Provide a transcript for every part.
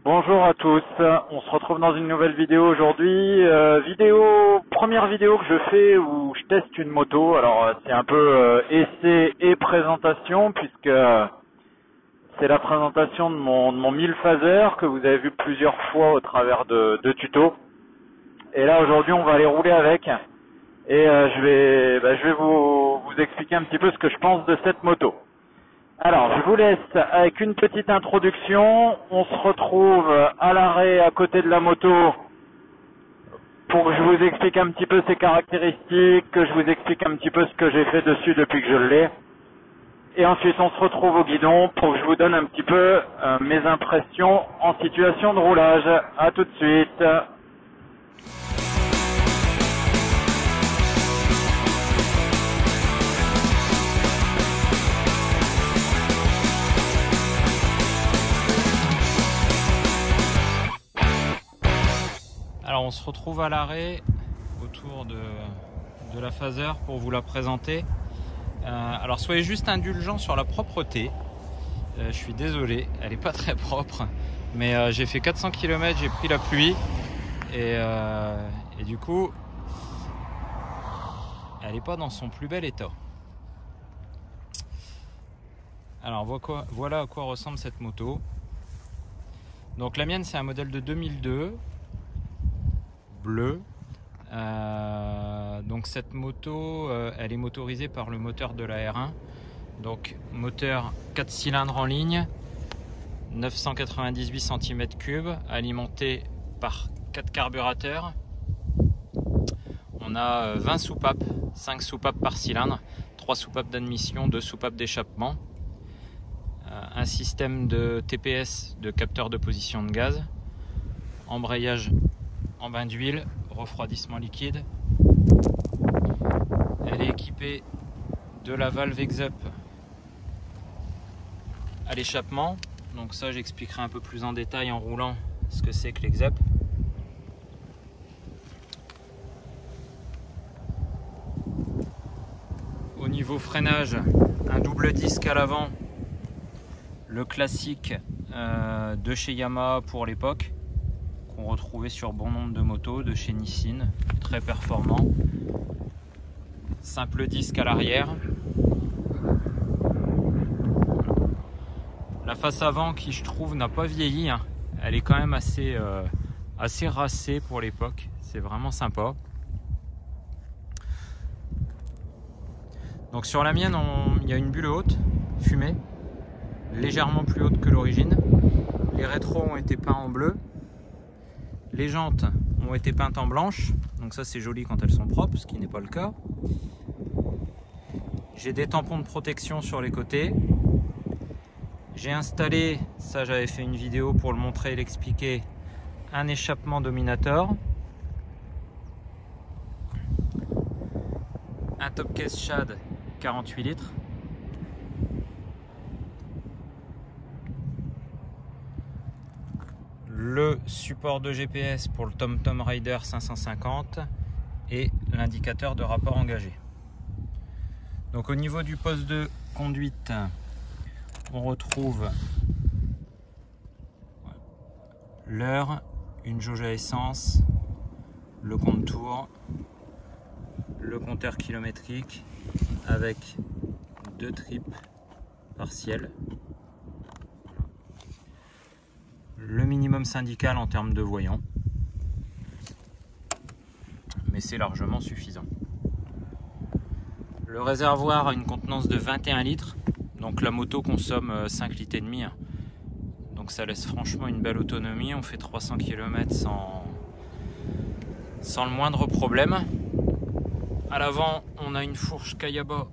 Bonjour à tous, on se retrouve dans une nouvelle vidéo aujourd'hui. Première vidéo que je fais où je teste une moto. Alors c'est un peu essai et présentation puisque c'est la présentation de mon 1000 phaser que vous avez vu plusieurs fois au travers de tutos. Et là aujourd'hui on va aller rouler avec et je vais vous expliquer un petit peu ce que je pense de cette moto. Alors, je vous laisse avec une petite introduction. On se retrouve à l'arrêt à côté de la moto pour que je vous explique un petit peu ses caractéristiques, que je vous explique un petit peu ce que j'ai fait dessus depuis que je l'ai. Et ensuite, on se retrouve au guidon pour que je vous donne un petit peu mes impressions en situation de roulage. À tout de suite. Alors on se retrouve à l'arrêt autour de la phaser pour vous la présenter. Alors soyez juste indulgents sur la propreté. Je suis désolé, elle n'est pas très propre. Mais j'ai fait 400 km, j'ai pris la pluie. Et du coup, elle n'est pas dans son plus bel état. Alors voilà à quoi ressemble cette moto. Donc la mienne c'est un modèle de 2002. Bleu. Donc cette moto elle est motorisée par le moteur de la R1, donc moteur 4 cylindres en ligne, 998 cm3, alimenté par 4 carburateurs. On a 20 soupapes, 5 soupapes par cylindre, 3 soupapes d'admission, 2 soupapes d'échappement, un système de TPS, de capteur de position de gaz, embrayage en bain d'huile, refroidissement liquide. Elle est équipée de la valve exup à l'échappement. Donc ça j'expliquerai un peu plus en détail en roulant ce que c'est que l'exup. Au niveau freinage, un double disque à l'avant, le classique de chez Yamaha pour l'époque, qu'on retrouvait sur bon nombre de motos de chez Nissin, très performant. Simple disque à l'arrière. La face avant qui je trouve n'a pas vieilli, hein. Elle est quand même assez racée pour l'époque, c'est vraiment sympa. Donc sur la mienne il y a une bulle haute, fumée, légèrement plus haute que l'origine. Les rétros ont été peints en bleu. Les jantes ont été peintes en blanche, donc ça c'est joli quand elles sont propres, ce qui n'est pas le cas. J'ai des tampons de protection sur les côtés. J'ai installé, ça j'avais fait une vidéo pour le montrer et l'expliquer, un échappement Dominator. Un top case Shad 48 litres. Le support de GPS pour le TomTom Raider 550 et l'indicateur de rapport engagé. Donc au niveau du poste de conduite, on retrouve l'heure, une jauge à essence, le compte-tours, le compteur kilométrique avec 2 trips partiels. Le minimum syndical en termes de voyants, mais c'est largement suffisant. Le réservoir a une contenance de 21 litres, donc la moto consomme 5 litres et demi, donc ça laisse franchement une belle autonomie. On fait 300 km sans le moindre problème. À l'avant on a une fourche Kayaba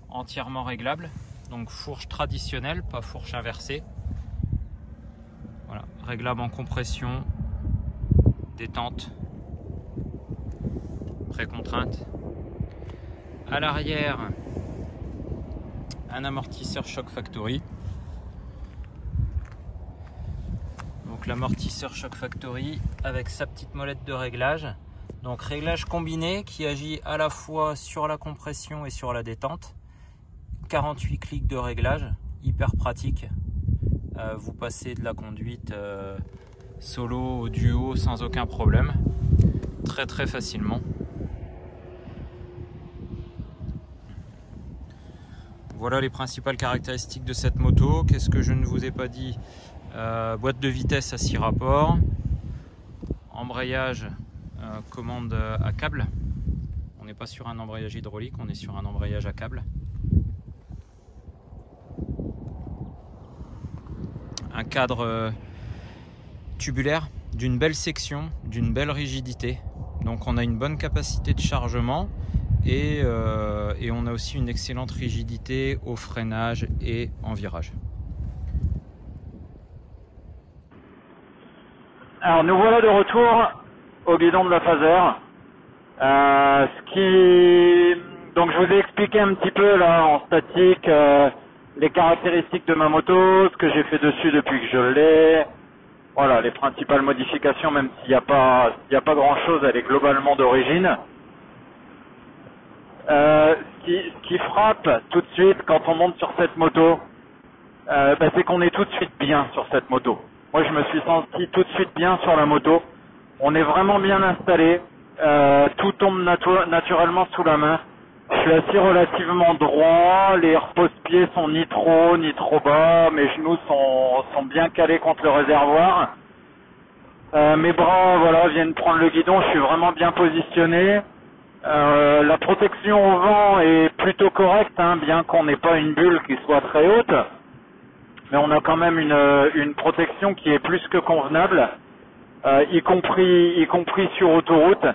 entièrement réglable, donc fourche traditionnelle, pas fourche inversée. Voilà, réglable en compression, détente, précontrainte. À l'arrière, un amortisseur Shock Factory. Donc l'amortisseur Shock Factory avec sa petite molette de réglage. Donc réglage combiné qui agit à la fois sur la compression et sur la détente. 48 clics de réglage, hyper pratique. vous passez de la conduite solo au duo sans aucun problème, très facilement. Voilà les principales caractéristiques de cette moto. Qu'est-ce que je ne vous ai pas dit? Boîte de vitesse à 6 rapports, embrayage, commande à câble. On n'est pas sur un embrayage hydraulique, on est sur un embrayage à câble. Un cadre tubulaire d'une belle section, d'une belle rigidité. Donc on a une bonne capacité de chargement et on a aussi une excellente rigidité au freinage et en virage. Alors nous voilà de retour au guidon de la Fazer. Donc je vous ai expliqué un petit peu là en statique les caractéristiques de ma moto, ce que j'ai fait dessus depuis que je l'ai. Voilà, les principales modifications, même s'il n'y a pas grand chose, elle est globalement d'origine. Ce qui frappe tout de suite quand on monte sur cette moto, c'est qu'on est tout de suite bien sur cette moto. Moi je me suis senti tout de suite bien sur la moto. On est vraiment bien installé, tout tombe naturellement sous la main. Je suis assis relativement droit, les repose-pieds sont ni trop ni trop bas, mes genoux sont bien calés contre le réservoir. Mes bras voilà, viennent prendre le guidon, je suis vraiment bien positionné. La protection au vent est plutôt correcte, hein, bien qu'on n'ait pas une bulle qui soit très haute. Mais on a quand même une protection qui est plus que convenable, y compris sur autoroute.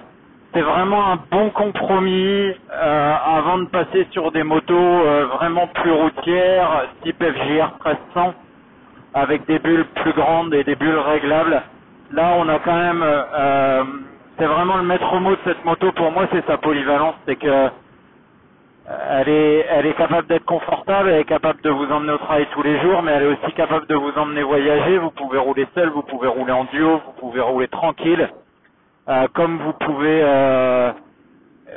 C'est vraiment un bon compromis avant de passer sur des motos vraiment plus routières, type FJR 1300, avec des bulles plus grandes et des bulles réglables. Là, on a quand même, c'est vraiment le maître mot de cette moto pour moi, c'est sa polyvalence, c'est que elle est capable d'être confortable, elle est capable de vous emmener au travail tous les jours, mais elle est aussi capable de vous emmener voyager. Vous pouvez rouler seul, vous pouvez rouler en duo, vous pouvez rouler tranquille. Comme vous pouvez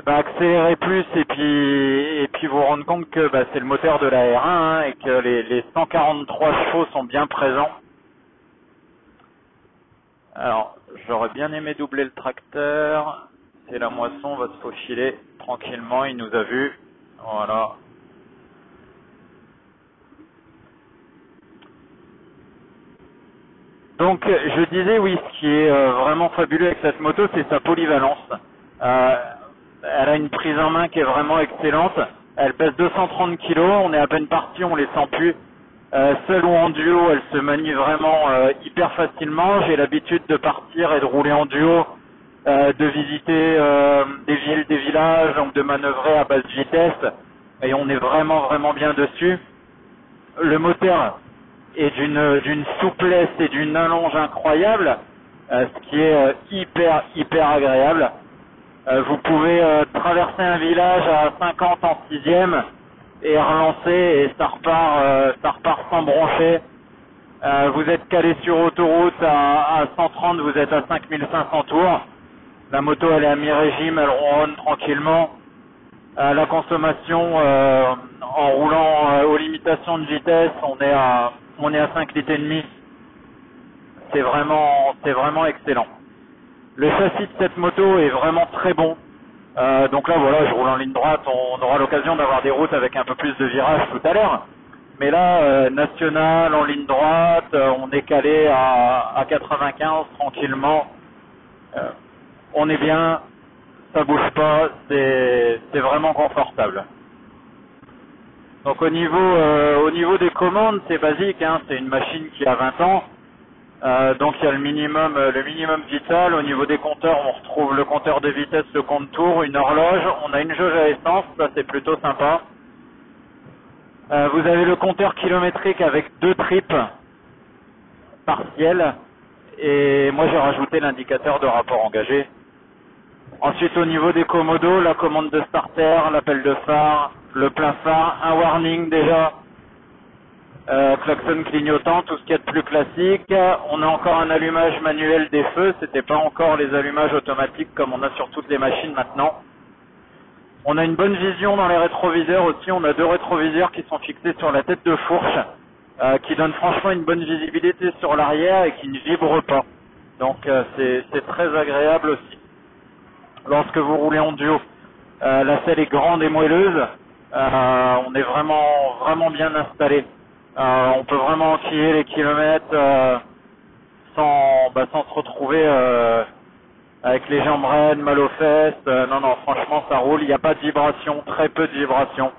accélérer plus et puis vous rendre compte que c'est le moteur de la R1 hein, et que les 143 chevaux sont bien présents. Alors, j'aurais bien aimé doubler le tracteur. C'est la moisson, on va se faufiler tranquillement, il nous a vus. Voilà. Donc je disais oui, ce qui est vraiment fabuleux avec cette moto, c'est sa polyvalence. Elle a une prise en main qui est vraiment excellente. Elle pèse 230 kg, on est à peine parti, on les sent plus. Seul ou en duo, elle se manie vraiment hyper facilement. J'ai l'habitude de partir et de rouler en duo, de visiter des villes, des villages, donc de manœuvrer à basse vitesse. Et on est vraiment bien dessus. Le moteur et d'une souplesse et d'une allonge incroyable, ce qui est hyper agréable. Vous pouvez traverser un village à 50 en 6e et relancer et ça repart sans broncher. Vous êtes calé sur autoroute à 130, vous êtes à 5500 tours. La moto elle est à mi-régime, elle ronronne tranquillement. La consommation en roulant aux limitations de vitesse, on est à 5 litres et demi. C'est vraiment excellent. Le châssis de cette moto est vraiment très bon. Donc là voilà, je roule en ligne droite, on aura l'occasion d'avoir des routes avec un peu plus de virages tout à l'heure. Mais là, national, en ligne droite, on est calé à 95 tranquillement. On est bien, ça bouge pas, c'est vraiment confortable. Donc au niveau des commandes, c'est basique, hein, c'est une machine qui a 20 ans. Donc il y a le minimum vital. Au niveau des compteurs, on retrouve le compteur de vitesse, le compte-tour, une horloge. On a une jauge à essence, ça c'est plutôt sympa. Vous avez le compteur kilométrique avec 2 trips partiels. Et moi j'ai rajouté l'indicateur de rapport engagé. Ensuite au niveau des commodos, la commande de starter, l'appel de phare, le plein phare, un warning déjà. Klaxon clignotant, tout ce qu'il y a de plus classique. On a encore un allumage manuel des feux, c'était pas encore les allumages automatiques comme on a sur toutes les machines maintenant. On a une bonne vision dans les rétroviseurs aussi, on a 2 rétroviseurs qui sont fixés sur la tête de fourche qui donne franchement une bonne visibilité sur l'arrière et qui ne vibre pas. Donc c'est très agréable aussi. Lorsque vous roulez en duo, la selle est grande et moelleuse, on est vraiment bien installé. On peut vraiment enquiller les kilomètres sans se retrouver avec les jambes raides, mal aux fesses. Non, franchement ça roule, il n'y a pas de vibration, très peu de vibration.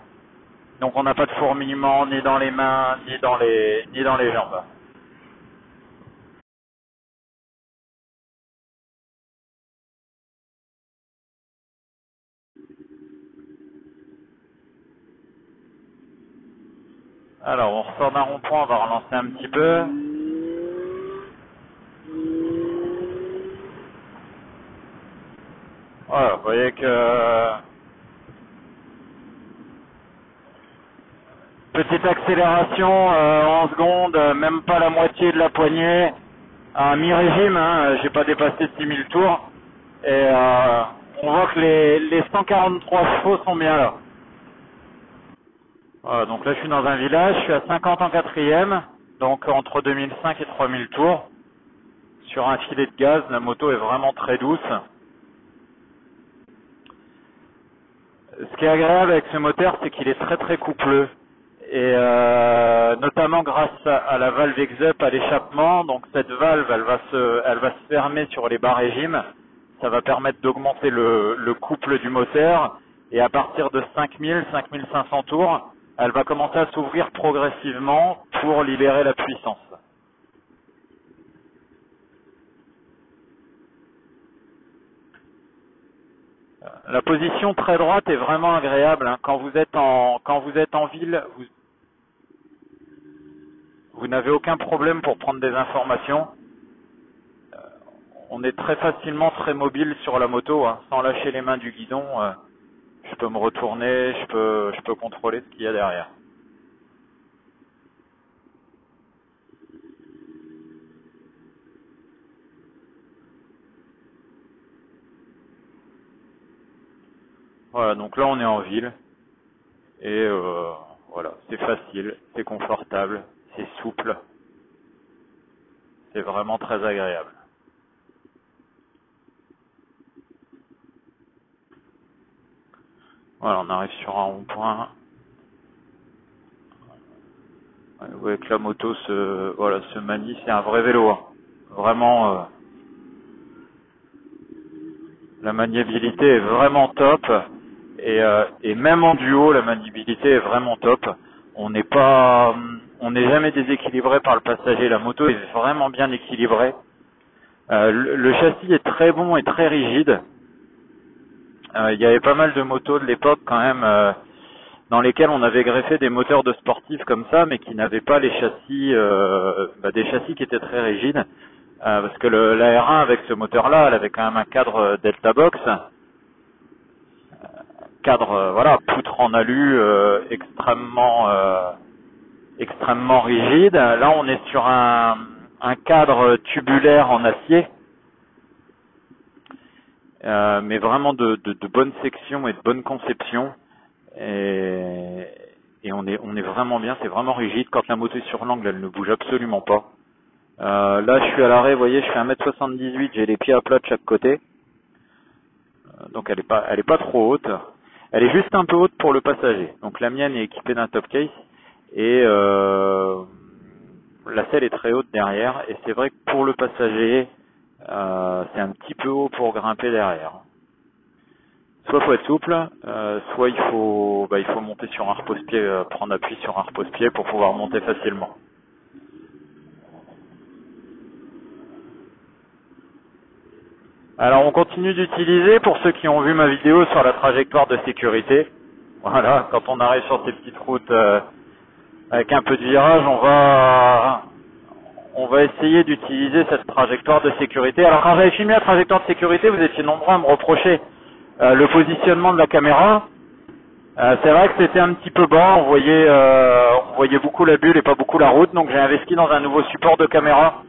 Donc on n'a pas de fourmillement ni dans les mains, ni dans les jambes. Alors on ressort d'un rond-point, on va relancer un petit peu. Voilà, vous voyez que petite accélération en seconde, même pas la moitié de la poignée, à mi-régime, hein, j'ai pas dépassé 6000 tours, et on voit que les 143 chevaux sont bien là. Voilà, donc là je suis dans un village, je suis à 50 en quatrième, donc entre 2005 et 3000 tours, sur un filet de gaz, la moto est vraiment très douce. Ce qui est agréable avec ce moteur, c'est qu'il est très coupleux. Et notamment grâce à la valve exup à l'échappement, donc cette valve elle va se fermer sur les bas régimes, ça va permettre d'augmenter le couple du moteur, et à partir de 5000-5500 tours, elle va commencer à s'ouvrir progressivement pour libérer la puissance. La position très droite est vraiment agréable, hein. Quand vous êtes en ville, vous n'avez aucun problème pour prendre des informations. On est très facilement très mobile sur la moto, hein. Sans lâcher les mains du guidon. Je peux me retourner, je peux contrôler ce qu'il y a derrière. Voilà, donc là on est en ville et voilà, c'est facile, c'est confortable, c'est souple, c'est vraiment très agréable. Voilà, on arrive sur un rond-point. Vous voyez que la moto se manie, c'est un vrai vélo, hein. Vraiment, la maniabilité est vraiment top. Et même en duo, la maniabilité est vraiment top. On n'est jamais déséquilibré par le passager. La moto est vraiment bien équilibrée. Le châssis est très bon et très rigide. Il y avait pas mal de motos de l'époque quand même dans lesquelles on avait greffé des moteurs de sportifs comme ça, mais qui n'avaient pas les châssis, des châssis qui étaient très rigides. Parce que la R1 avec ce moteur-là, elle avait quand même un cadre Delta Box. Cadre, voilà, poutre en alu extrêmement rigide. Là, on est sur un cadre tubulaire en acier, mais vraiment de bonnes sections et de bonne conception. Et on est vraiment bien, c'est vraiment rigide. Quand la moto est sur l'angle, elle ne bouge absolument pas. Là, je suis à l'arrêt, vous voyez, je fais 1m78, j'ai les pieds à plat de chaque côté. Donc elle est pas trop haute. Elle est juste un peu haute pour le passager. Donc la mienne est équipée d'un top case et la selle est très haute derrière. Et c'est vrai que pour le passager, c'est un petit peu haut pour grimper derrière. Soit il faut être souple, soit il faut monter sur un repose-pied, prendre appui sur un repose-pied pour pouvoir monter facilement. Alors on continue d'utiliser, pour ceux qui ont vu ma vidéo sur la trajectoire de sécurité, voilà, quand on arrive sur ces petites routes avec un peu de virage, on va essayer d'utiliser cette trajectoire de sécurité. Alors quand j'avais filmé la trajectoire de sécurité, vous étiez nombreux à me reprocher le positionnement de la caméra. C'est vrai que c'était un petit peu bas, on voyait beaucoup la bulle et pas beaucoup la route, donc j'ai investi dans un nouveau support de caméra.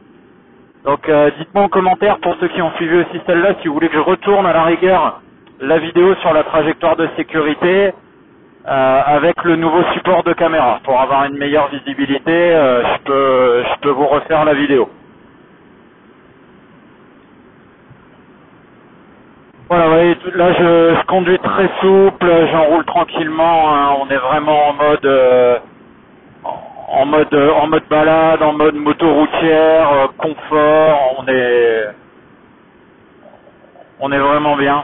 Donc dites-moi en commentaire, pour ceux qui ont suivi aussi celle-là, si vous voulez que je retourne à la rigueur la vidéo sur la trajectoire de sécurité, avec le nouveau support de caméra. Pour avoir une meilleure visibilité, je peux vous refaire la vidéo. Voilà, vous voyez, là je conduis très souple, j'enroule tranquillement, hein, on est vraiment en mode balade, en mode moto routière, confort, on est vraiment bien.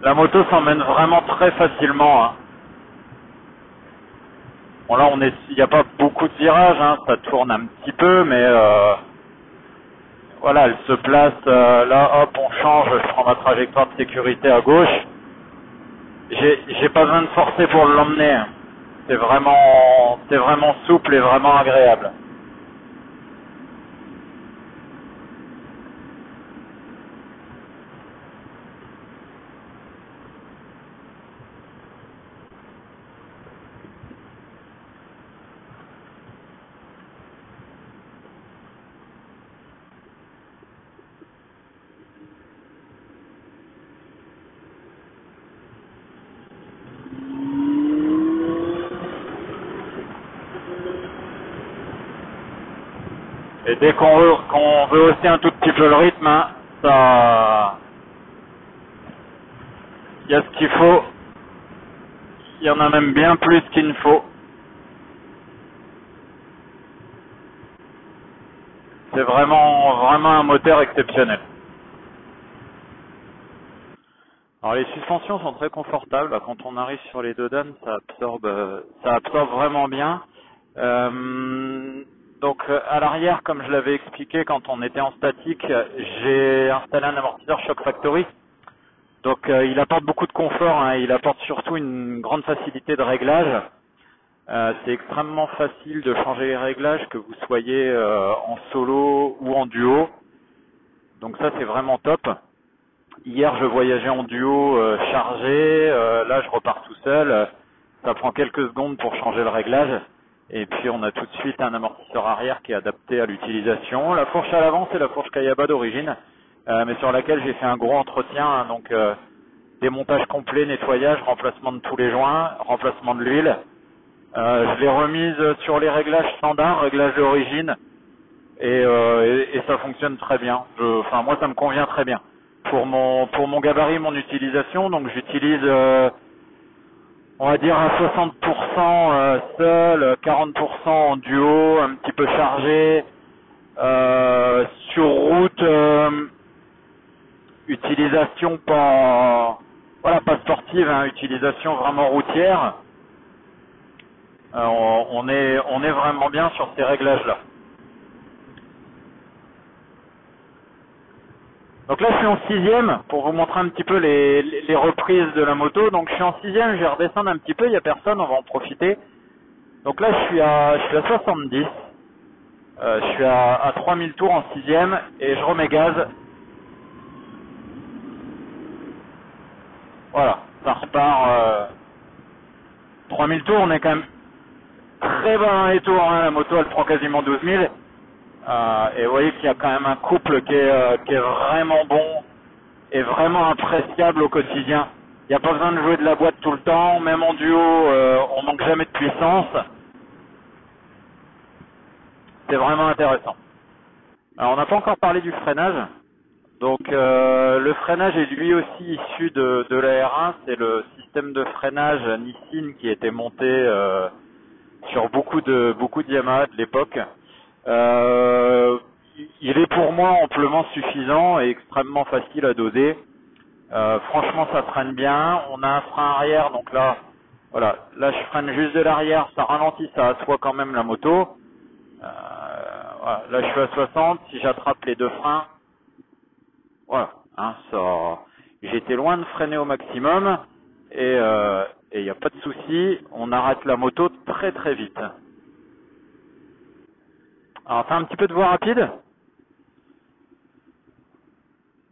La moto s'emmène vraiment très facilement, hein. Bon là il n'y a pas beaucoup de virages, hein, ça tourne un petit peu, mais voilà, elle se place, là hop on change, je prends ma trajectoire de sécurité à gauche. J'ai pas besoin de forcer pour l'emmener, hein. C'est vraiment souple et vraiment agréable. Et dès qu'on veut hausser un tout petit peu le rythme, hein, il y a ce qu'il faut, il y en a même bien plus qu'il ne faut. C'est vraiment un moteur exceptionnel. Alors les suspensions sont très confortables. Quand on arrive sur les deux dames, ça absorbe vraiment bien. Donc à l'arrière, comme je l'avais expliqué quand on était en statique, j'ai installé un amortisseur Shock Factory. Donc il apporte beaucoup de confort, hein, il apporte surtout une grande facilité de réglage. C'est extrêmement facile de changer les réglages, que vous soyez en solo ou en duo. Donc ça c'est vraiment top. Hier je voyageais en duo chargé, là je repars tout seul. Ça prend quelques secondes pour changer le réglage. Et puis on a tout de suite un amortisseur arrière qui est adapté à l'utilisation. La fourche à l'avant c'est la fourche Kayaba d'origine, mais sur laquelle j'ai fait un gros entretien, hein, donc démontage complet, nettoyage, remplacement de tous les joints, remplacement de l'huile. Je l'ai remise sur les réglages standards, réglages d'origine, et ça fonctionne très bien. Enfin moi ça me convient très bien. Pour mon gabarit, mon utilisation, donc j'utilise on va dire à 60% seul, 40% en duo, un petit peu chargé. Sur route, utilisation pas sportive, hein, utilisation vraiment routière. On est vraiment bien sur ces réglages-là. Donc là, je suis en sixième pour vous montrer un petit peu les reprises de la moto. Donc je suis en sixième, je vais redescendre un petit peu, il n'y a personne, on va en profiter. Donc là, je suis à 70. Je suis à 3000 tours en sixième et je remets gaz. Voilà, ça repart. 3000 tours, on est quand même très bas dans les tours, hein. La moto, elle prend quasiment 12 000. Et vous voyez qu'il y a quand même un couple qui est vraiment bon et vraiment appréciable au quotidien. Il n'y a pas besoin de jouer de la boîte tout le temps, même en duo, on manque jamais de puissance. C'est vraiment intéressant. Alors on n'a pas encore parlé du freinage. Donc le freinage est lui aussi issu de la R1, c'est le système de freinage Nissin qui était monté sur beaucoup de Yamaha de l'époque. Il est pour moi amplement suffisant et extrêmement facile à doser. Franchement, ça freine bien. On a un frein arrière, donc là, voilà, là je freine juste de l'arrière, ça ralentit, ça assoit quand même la moto. Voilà, là je suis à 60. Si j'attrape les deux freins, voilà, hein, ça, j'étais loin de freiner au maximum et il n'y a pas de souci. On arrête la moto très très vite. Alors, faire un petit peu de voie rapide.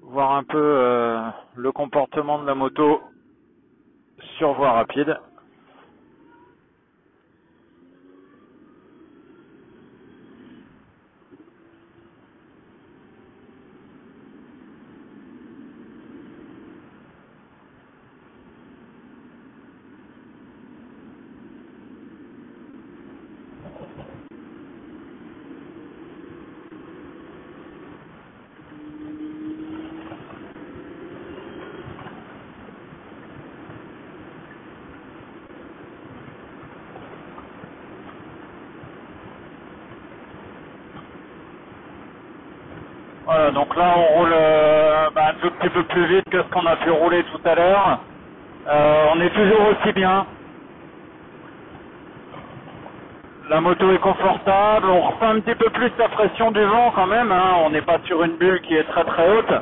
Voir un peu le comportement de la moto sur voie rapide. Donc là on roule un tout petit peu plus vite que ce qu'on a pu rouler tout à l'heure. On est toujours aussi bien. La moto est confortable, on ressent un petit peu plus la pression du vent quand même, hein. On n'est pas sur une bulle qui est très très haute.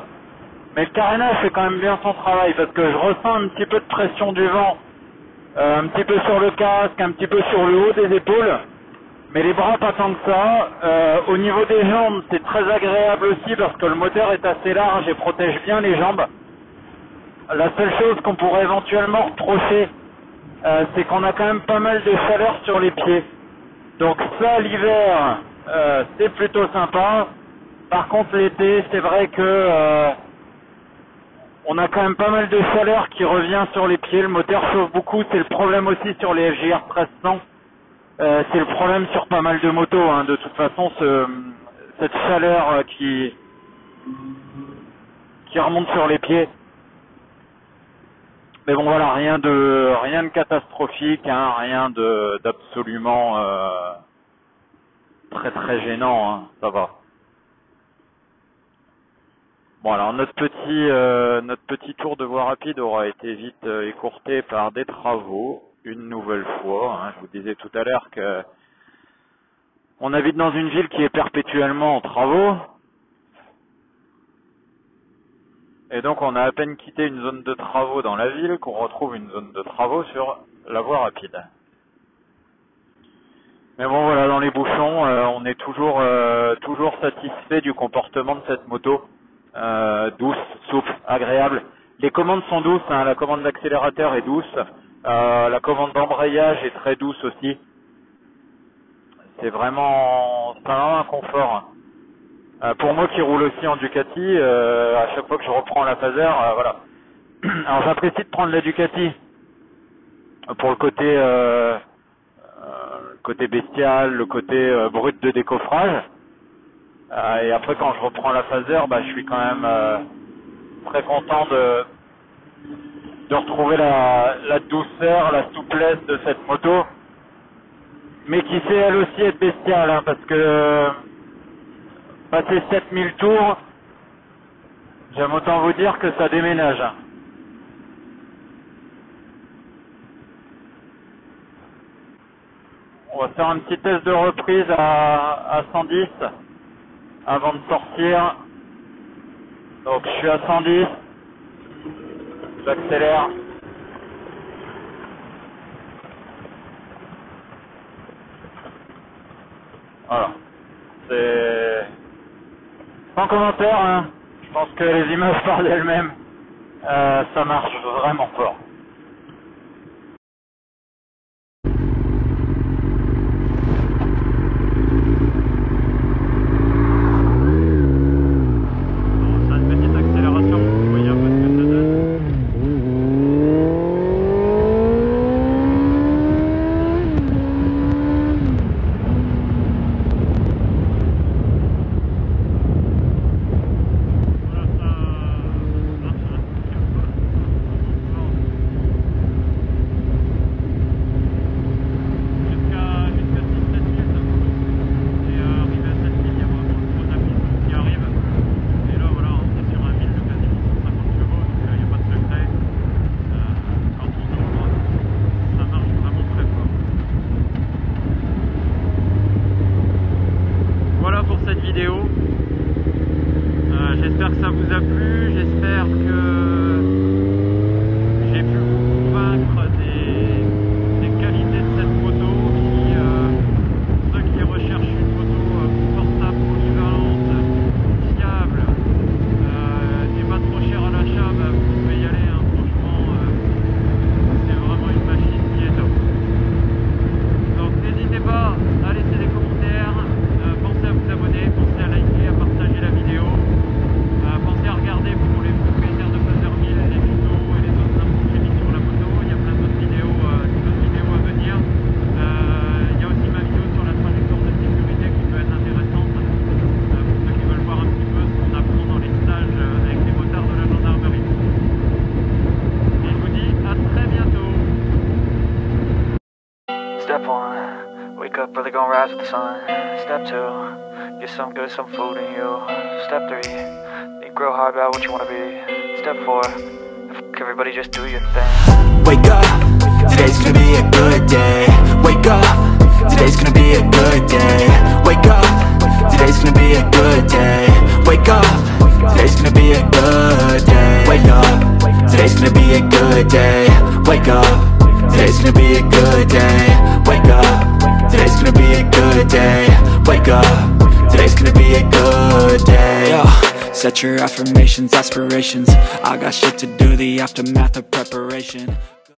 Mais le carénage fait quand même bien son travail parce que je ressens un petit peu de pression du vent. Un petit peu sur le casque, un petit peu sur le haut des épaules. Mais les bras pas tant que ça. Au niveau des jambes, c'est très agréable aussi parce que le moteur est assez large et protège bien les jambes. La seule chose qu'on pourrait éventuellement reprocher, c'est qu'on a quand même pas mal de chaleur sur les pieds. Donc ça, l'hiver, c'est plutôt sympa. Par contre, l'été, c'est vrai que on a quand même pas mal de chaleur qui revient sur les pieds. Le moteur chauffe beaucoup. C'est le problème aussi sur les FJR 1300. C'est le problème sur pas mal de motos. Hein. De toute façon, cette chaleur qui remonte sur les pieds. Mais bon, voilà, rien de catastrophique, hein, rien d'absolument très très gênant, hein, ça va. Bon, alors notre petit tour de voie rapide aura été vite écourté par des travaux, une nouvelle fois. Hein. Je vous disais tout à l'heure que on habite dans une ville qui est perpétuellement en travaux. Et donc on a à peine quitté une zone de travaux dans la ville qu'on retrouve une zone de travaux sur la voie rapide. Mais bon voilà, dans les bouchons, on est toujours satisfait du comportement de cette moto. Douce, souple, agréable. Les commandes sont douces, hein, la commande d'accélérateur est douce. La commande d'embrayage est très douce aussi. C'est vraiment un confort. Pour moi qui roule aussi en Ducati, à chaque fois que je reprends la Phaser, voilà. Alors j'apprécie de prendre la Ducati pour le côté bestial, le côté brut de décoffrage. Et après quand je reprends la Phaser, je suis quand même très content de retrouver la douceur, la souplesse de cette moto, mais qui sait elle aussi être bestiale, hein, parce que passer 7000 tours, j'aime autant vous dire que ça déménage. On va faire un petit test de reprise à 110 avant de sortir. Donc je suis à 110, j'accélère. Voilà, c'est sans commentaire, hein. Je pense que les images parlent d'elles-mêmes. Ça marche vraiment fort. J'espère que ça vous a plu, j'espère que j'ai pu vous convaincre des qualités de cette moto qui, ceux qui recherchent une moto confortable, polyvalente, fiable et pas trop chère à l'achat, vous pouvez y aller, hein, franchement, c'est vraiment une machine qui est top. Donc n'hésitez pas à laisser des commentaires, pensez à vous abonner, pensez à liker, à partager la vidéo. Pensez à regarder pour les propriétaires de Phaser 1000 les tutos et les autres infos que j'ai mis sur la moto. Il y a plein d'autres vidéos à venir. Il y a aussi ma vidéo sur la trajectoire de sécurité qui peut être intéressante pour ceux qui veulent voir un petit peu ce qu'on apprend dans les stages avec les motards de la gendarmerie. Et je vous dis à très bientôt. Step 1, wake up early, gonna rise with the sun. Step 2, get some good, some food in you. Step 3, think real hard about what you wanna be. Step 4, everybody just do your thing. Wake up, today's gonna be a good day. Wake up, today's gonna be a good day. Wake up, today's gonna be a good day. Wake up, today's gonna be a good day. Wake up, today's gonna be a good day. Wake up, today's gonna be a good day. Wake up, today's gonna be a good day. Wake up, today's gonna be a good day. Yo, set your affirmations, aspirations. I got shit to do, the aftermath of preparation.